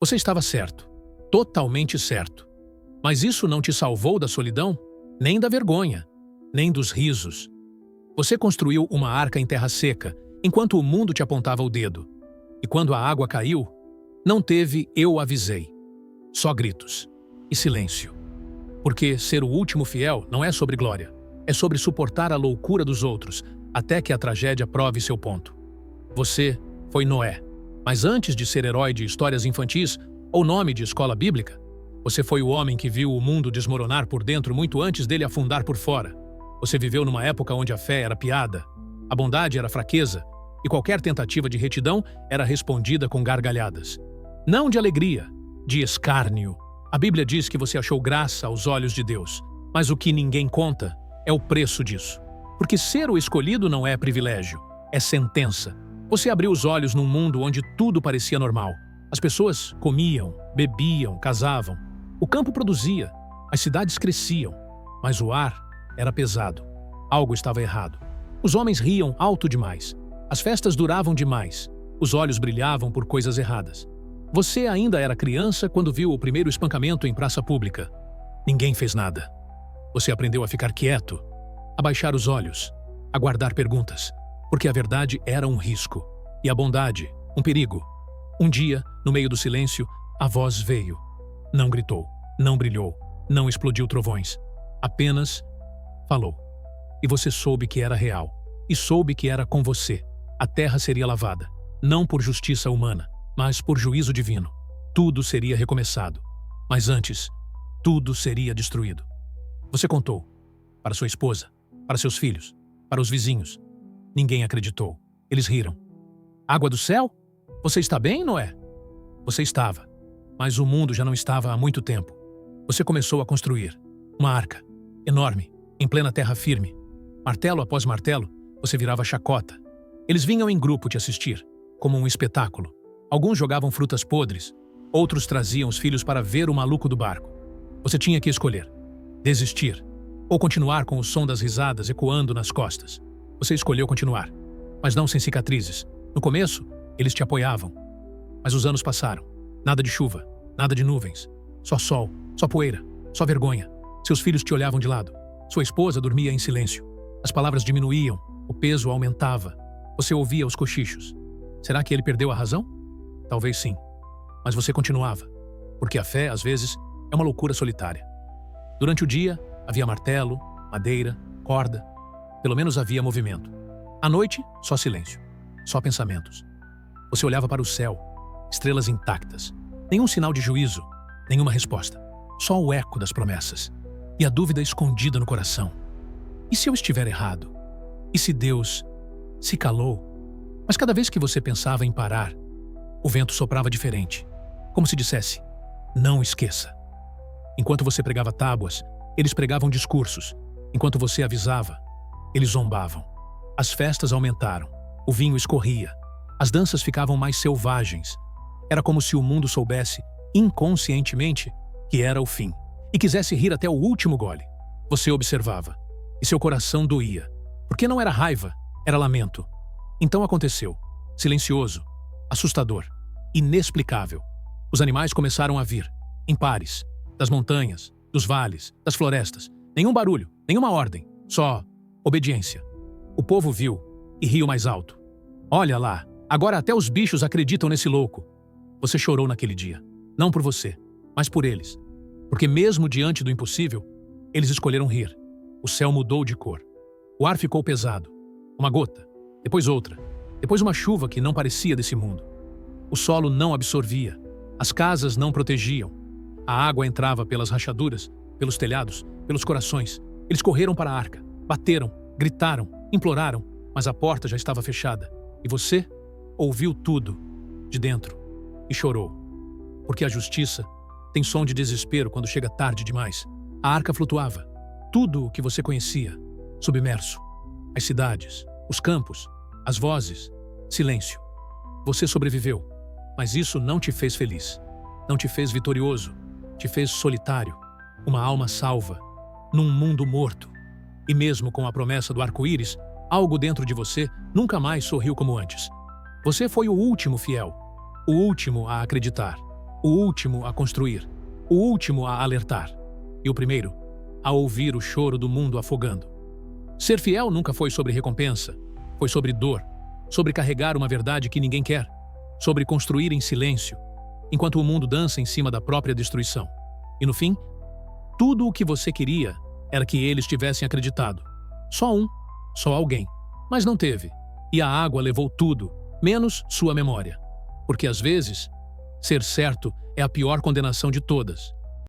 Você estava certo, totalmente certo. Mas isso não te salvou da solidão, nem da vergonha, nem dos risos. Você construiu uma arca em terra seca, enquanto o mundo te apontava o dedo. E quando a água caiu, não teve "eu avisei". Só gritos e silêncio. Porque ser o último fiel não é sobre glória, é sobre suportar a loucura dos outros, até que a tragédia prove seu ponto. Você foi Noé, mas antes de ser herói de histórias infantis ou nome de escola bíblica, você foi o homem que viu o mundo desmoronar por dentro muito antes dele afundar por fora. Você viveu numa época onde a fé era piada, a bondade era fraqueza e qualquer tentativa de retidão era respondida com gargalhadas. Não de alegria, de escárnio. A Bíblia diz que você achou graça aos olhos de Deus, mas o que ninguém conta é o preço disso. Porque ser o escolhido não é privilégio, é sentença. Você abriu os olhos num mundo onde tudo parecia normal. As pessoas comiam, bebiam, casavam. O campo produzia, as cidades cresciam, mas o ar era pesado. Algo estava errado. Os homens riam alto demais. As festas duravam demais. Os olhos brilhavam por coisas erradas. Você ainda era criança quando viu o primeiro espancamento em praça pública. Ninguém fez nada. Você aprendeu a ficar quieto, a baixar os olhos, a guardar perguntas, porque a verdade era um risco e a bondade, um perigo. Um dia, no meio do silêncio, a voz veio. Não gritou, não brilhou, não explodiu trovões. Apenas falou. E você soube que era real. E soube que era com você. A terra seria lavada, não por justiça humana, mas por juízo divino. Tudo seria recomeçado. Mas antes, tudo seria destruído. Você contou. Para sua esposa, para seus filhos, para os vizinhos. Ninguém acreditou. Eles riram. Água do céu? Você está bem, Noé? Você estava. Mas o mundo já não estava há muito tempo. Você começou a construir uma arca, enorme, em plena terra firme. Martelo após martelo, você virava chacota. Eles vinham em grupo te assistir, como um espetáculo. Alguns jogavam frutas podres, outros traziam os filhos para ver o maluco do barco. Você tinha que escolher: desistir ou continuar com o som das risadas ecoando nas costas. Você escolheu continuar, mas não sem cicatrizes. No começo, eles te apoiavam. Mas os anos passaram. Nada de chuva, nada de nuvens. Só sol, só poeira, só vergonha. Seus filhos te olhavam de lado. Sua esposa dormia em silêncio. As palavras diminuíam, o peso aumentava. Você ouvia os cochichos. Será que ele perdeu a razão? Talvez sim. Mas você continuava. Porque a fé, às vezes, é uma loucura solitária. Durante o dia, havia martelo, madeira, corda. Pelo menos havia movimento. À noite, só silêncio. Só pensamentos. Você olhava para o céu, estrelas intactas. Nenhum sinal de juízo, nenhuma resposta. Só o eco das promessas. E a dúvida escondida no coração. E se eu estiver errado? E se Deus se calou? Mas cada vez que você pensava em parar, o vento soprava diferente. Como se dissesse: não esqueça. Enquanto você pregava tábuas, eles pregavam discursos. Enquanto você avisava, eles zombavam. As festas aumentaram. O vinho escorria. As danças ficavam mais selvagens. Era como se o mundo soubesse, inconscientemente, que era o fim. E quisesse rir até o último gole. Você observava. E seu coração doía. Porque não era raiva, era lamento. Então aconteceu. Silencioso. Assustador. Inexplicável. Os animais começaram a vir. Em pares. Das montanhas, dos vales, das florestas. Nenhum barulho, nenhuma ordem. Só obediência. O povo viu e riu mais alto. Olha lá, agora até os bichos acreditam nesse louco. Você chorou naquele dia. Não por você, mas por eles. Porque mesmo diante do impossível, eles escolheram rir. O céu mudou de cor. O ar ficou pesado. Uma gota, depois outra. Depois uma chuva que não parecia desse mundo. O solo não absorvia. As casas não protegiam. A água entrava pelas rachaduras, pelos telhados, pelos corações. Eles correram para a arca, bateram, gritaram, imploraram, mas a porta já estava fechada. E você ouviu tudo, de dentro, e chorou. Porque a justiça tem som de desespero quando chega tarde demais. A arca flutuava. Tudo o que você conhecia, submerso. As cidades, os campos, as vozes, silêncio. Você sobreviveu, mas isso não te fez feliz. Não te fez vitorioso, te fez solitário. Uma alma salva, num mundo morto. E mesmo com a promessa do arco-íris, algo dentro de você nunca mais sorriu como antes. Você foi o último fiel, o último a acreditar. o último a construir, o último a alertar, e o primeiro a ouvir o choro do mundo afogando. Ser fiel nunca foi sobre recompensa, foi sobre dor, sobre carregar uma verdade que ninguém quer, sobre construir em silêncio, enquanto o mundo dança em cima da própria destruição. E no fim, tudo o que você queria era que eles tivessem acreditado. Só alguém. Mas não teve. E a água levou tudo, menos sua memória. Porque às vezes, ser certo é a pior condenação de todas.